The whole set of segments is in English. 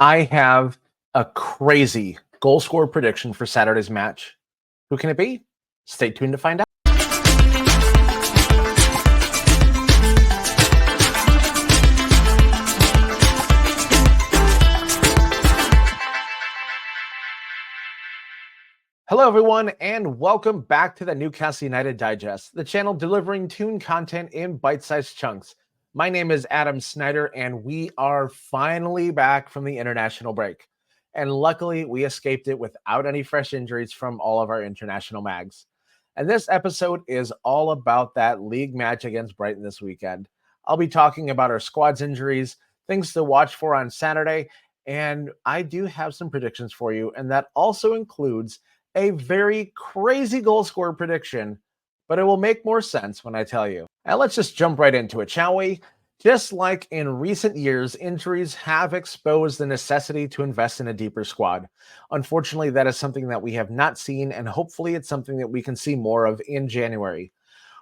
I have a crazy goal scorer prediction for Saturday's match. Who can it be? Stay tuned to find out. Hello, everyone, and welcome back to the Newcastle United Digest, the channel delivering Toon content in bite-sized chunks. My name is Adam Snyder, and we are finally back from the international break. And luckily, we escaped it without any fresh injuries from all of our international mags. And this episode is all about that league match against Brighton this weekend. I'll be talking about our squad's injuries, things to watch for on Saturday, and I do have some predictions for you, and that also includes a very crazy goal scorer prediction, but it will make more sense when I tell you. Now let's just jump right into it, shall we? Just like in recent years, injuries have exposed the necessity to invest in a deeper squad. Unfortunately, that is something that we have not seen, and hopefully it's something that we can see more of in January.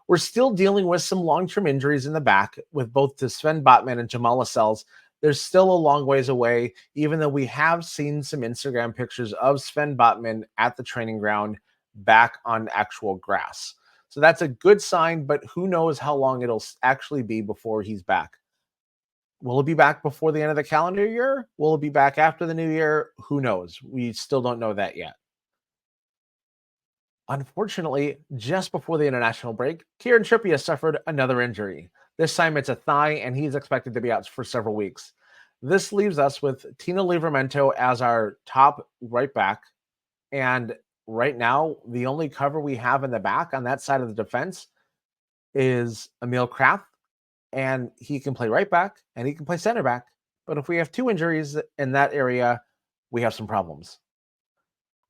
We're still dealing with some long-term injuries in the back with both Sven Botman and Jamal Lascelles. There's still a long ways away, even though we have seen some Instagram pictures of Sven Botman at the training ground back on actual grass. So that's a good sign, but who knows how long it'll actually be before he's back. Will it be back before the end of the calendar year? Will it be back after the new year? Who knows? We still don't know that yet. Unfortunately, just before the international break, Kieran Trippier suffered another injury. This time it's a thigh, and he's expected to be out for several weeks. This leaves us with Tino Livramento as our top right back. And right now, the only cover we have in the back on that side of the defense is Emil Kraft. And he can play right back and he can play center back. But if we have two injuries in that area, we have some problems.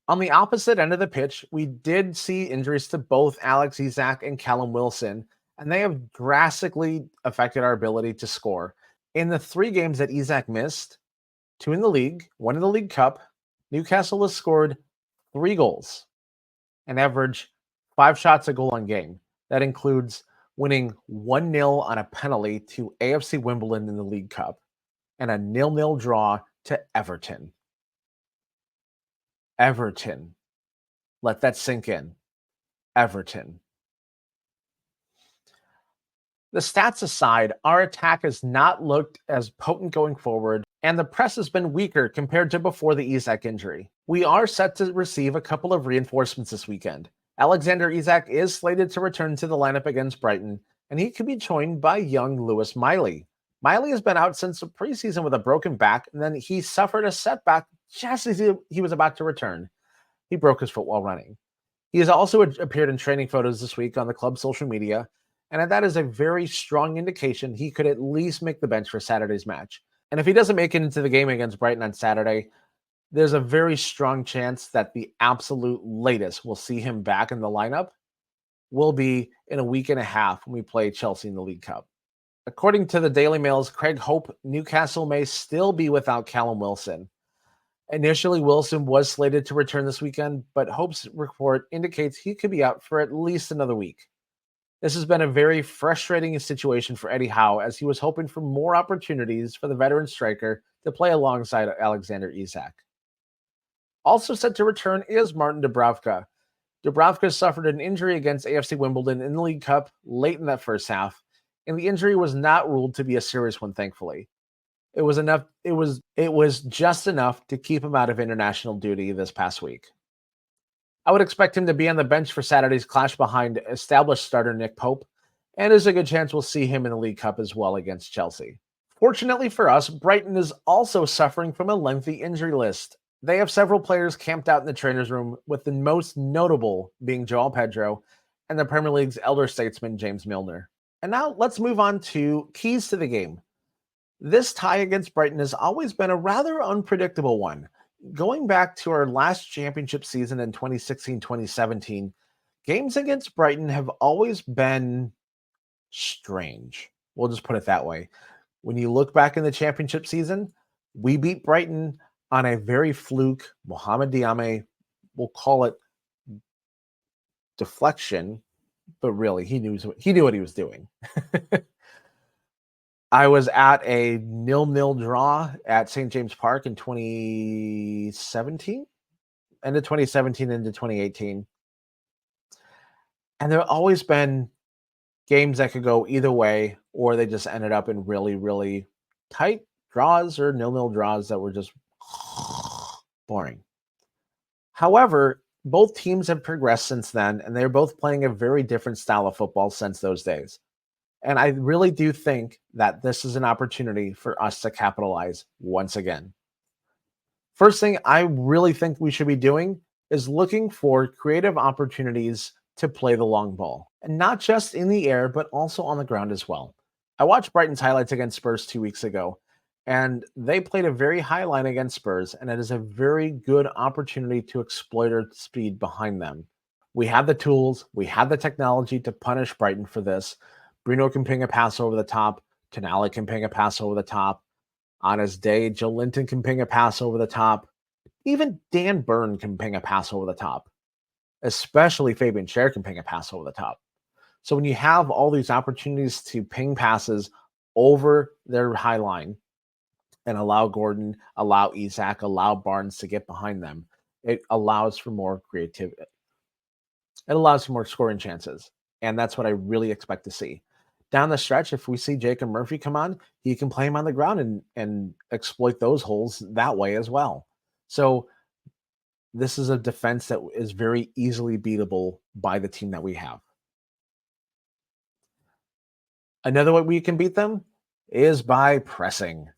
On the opposite end of the pitch, we did see injuries to both Alex Isak and Callum Wilson, and they have drastically affected our ability to score. In the 3 games that Isak missed, 2 in the league, 1 in the League Cup, Newcastle has scored 3 goals, an average 5 shots a goal on game. That includes winning 1-0 on a penalty to AFC Wimbledon in the League Cup and a 0-0 draw to Everton. Everton. Let that sink in. Everton. The stats aside, our attack has not looked as potent going forward, and the press has been weaker compared to before the Isak injury. We are set to receive a couple of reinforcements this weekend. Alexander Isak is slated to return to the lineup against Brighton, and he could be joined by young Lewis Miley. Miley has been out since the preseason with a broken back, and then he suffered a setback just as he was about to return. He broke his foot while running. He has also appeared in training photos this week on the club's social media, and that is a very strong indication he could at least make the bench for Saturday's match. And if he doesn't make it into the game against Brighton on Saturday, there's a very strong chance that the absolute latest we'll see him back in the lineup will be in a week and a half when we play Chelsea in the League Cup. According to the Daily Mail's Craig Hope, Newcastle may still be without Callum Wilson. Initially, Wilson was slated to return this weekend, but Hope's report indicates he could be out for at least another week. This has been a very frustrating situation for Eddie Howe, as he was hoping for more opportunities for the veteran striker to play alongside Alexander Isak. Also set to return is Martin Dubravka. Dubravka suffered an injury against AFC Wimbledon in the League Cup late in that first half, and the injury was not ruled to be a serious one, thankfully. It was enough. It was just enough to keep him out of international duty this past week. I would expect him to be on the bench for Saturday's clash behind established starter Nick Pope, and there's a good chance we'll see him in the League Cup as well against Chelsea. Fortunately for us, Brighton is also suffering from a lengthy injury list. They have several players camped out in the trainer's room, with the most notable being João Pedro and the Premier League's elder statesman James Milner. And now let's move on to keys to the game. This tie against Brighton has always been a rather unpredictable one. Going back to our last championship season in 2016-2017, games against Brighton have always been strange. We'll just put it that way. When you look back in the championship season, we beat Brighton on a very fluke Mohamed Diame, we'll call it deflection, but really he knew what he was doing. I was at a 0-0 draw at St. James Park in 2017, end of 2017 into 2018. And there have always been games that could go either way, or they just ended up in really, really tight draws or 0-0 draws that were just boring. However, both teams have progressed since then, and they're both playing a very different style of football since those days. And I really do think that this is an opportunity for us to capitalize once again. First thing I really think we should be doing is looking for creative opportunities to play the long ball, and not just in the air, but also on the ground as well. I watched Brighton's highlights against Spurs 2 weeks ago, and they played a very high line against Spurs, and it is a very good opportunity to exploit our speed behind them. We have the tools, we have the technology to punish Brighton for this. Bruno can ping a pass over the top, Tonali can ping a pass over the top. On his day, Joe Linton can ping a pass over the top. Even Dan Burn can ping a pass over the top. Especially Fabian Schär can ping a pass over the top. So when you have all these opportunities to ping passes over their high line and allow Gordon, allow Isak, allow Barnes to get behind them, it allows for more creativity. It allows for more scoring chances. And that's what I really expect to see. Down the stretch, if we see Jacob Murphy come on, he can play him on the ground and exploit those holes that way as well. So this is a defense that is very easily beatable by the team that we have. Another way we can beat them is by pressing.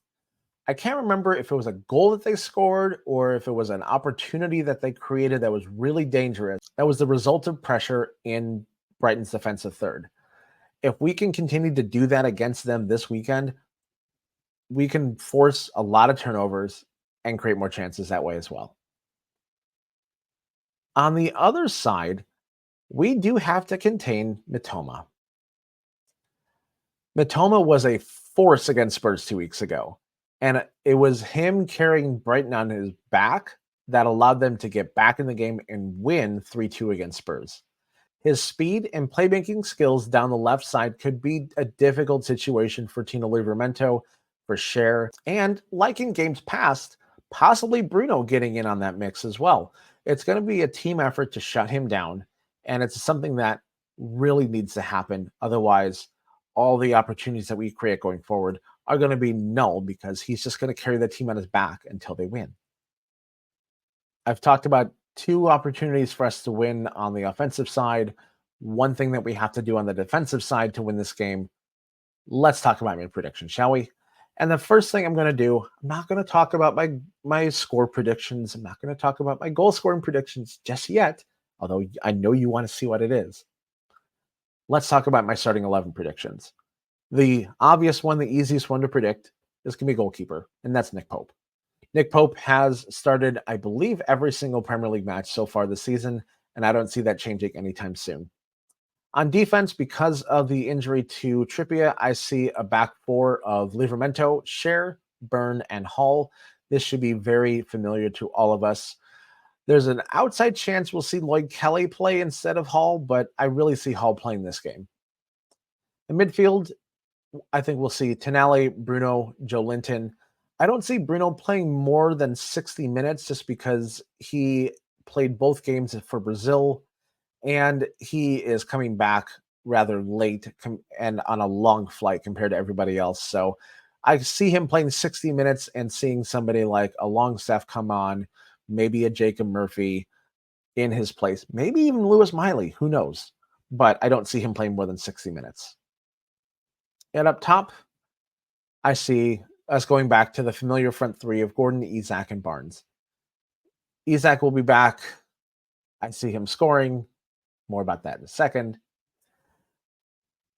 I can't remember if it was a goal that they scored or if it was an opportunity that they created that was really dangerous. That was the result of pressure in Brighton's defensive third. If we can continue to do that against them this weekend, we can force a lot of turnovers and create more chances that way as well. On the other side, we do have to contain Mitoma. Mitoma was a force against Spurs 2 weeks ago, and it was him carrying Brighton on his back that allowed them to get back in the game and win 3-2 against Spurs. His speed and playmaking skills down the left side could be a difficult situation for Tino Livramento, for Schär, and like in games past, possibly Bruno getting in on that mix as well. It's going to be a team effort to shut him down, and it's something that really needs to happen. Otherwise, all the opportunities that we create going forward are going to be null because he's just going to carry the team on his back until they win. I've talked about 2 opportunities for us to win on the offensive side. One thing that we have to do on the defensive side to win this game. Let's talk about my prediction, shall we? And the first thing I'm going to do, I'm not going to talk about my score predictions. I'm not going to talk about my goal scoring predictions just yet, although I know you want to see what it is. Let's talk about my starting 11 predictions. The obvious one, the easiest one to predict is going to be goalkeeper, and that's Nick Pope. Nick Pope has started, I believe, every single Premier League match so far this season, and I don't see that changing anytime soon. On defense, because of the injury to Trippier, I see a back 4 of Livramento, Schär, Burn, and Hall. This should be very familiar to all of us. There's an outside chance we'll see Lloyd Kelly play instead of Hall, but I really see Hall playing this game. In midfield, I think we'll see Tonali, Bruno, Joe Linton. I don't see Bruno playing more than 60 minutes just because he played both games for Brazil and he is coming back rather late and on a long flight compared to everybody else. So I see him playing 60 minutes and seeing somebody like a Longstaff come on, maybe a Jacob Murphy in his place, maybe even Lewis Miley, who knows? But I don't see him playing more than 60 minutes. And up top, I see us going back to the familiar front 3 of Gordon, Isak, and Barnes. Isak will be back. I see him scoring. More about that in a second.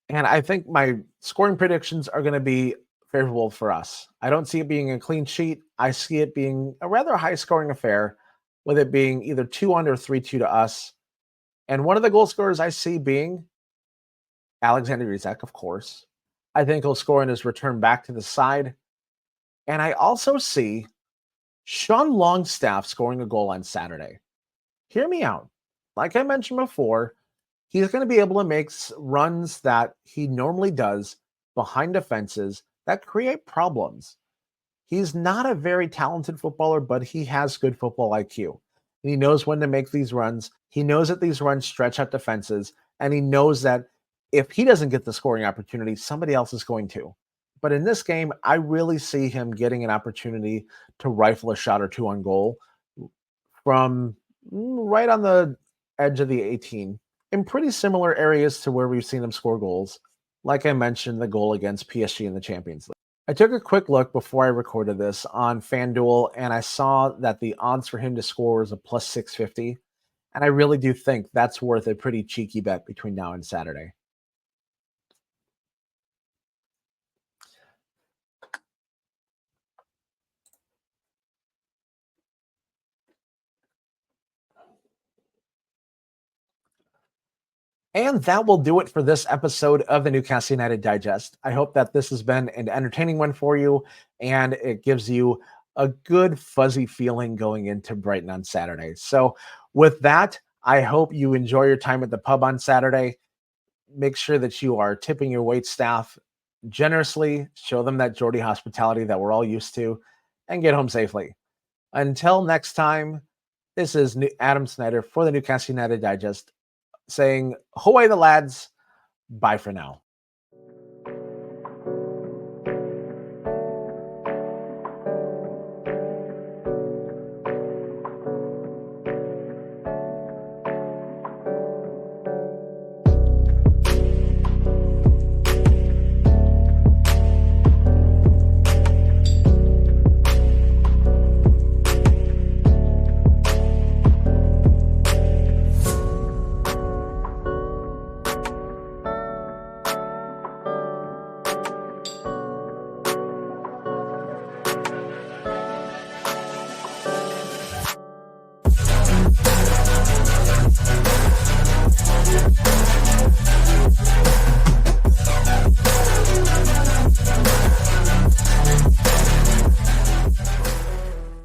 And I think my scoring predictions are going to be favorable for us. I don't see it being a clean sheet. I see it being a rather high-scoring affair, with it being either 2-1 or 3-2 to us. And one of the goal scorers I see being Alexander Isak, of course. I think he'll score in his return back to the side. And I also see Sean Longstaff scoring a goal on Saturday. Hear me out. Like I mentioned before, he's going to be able to make runs that he normally does behind defenses that create problems. He's not a very talented footballer, but he has good football IQ. He knows when to make these runs. He knows that these runs stretch out defenses, and he knows that if he doesn't get the scoring opportunity, somebody else is going to. But in this game, I really see him getting an opportunity to rifle a shot or two on goal from right on the edge of the 18 in pretty similar areas to where we've seen him score goals. Like I mentioned, the goal against PSG in the Champions League. I took a quick look before I recorded this on FanDuel, and I saw that the odds for him to score is a plus 650. And I really do think that's worth a pretty cheeky bet between now and Saturday. And that will do it for this episode of the Newcastle United Digest. I hope that this has been an entertaining one for you, and it gives you a good fuzzy feeling going into Brighton on Saturday. So, with that, I hope you enjoy your time at the pub on Saturday. Make sure that you are tipping your wait staff generously, show them that Geordie hospitality that we're all used to, and get home safely. Until next time, this is Adam Snyder for the Newcastle United Digest saying, "Ahoy the lads, bye for now."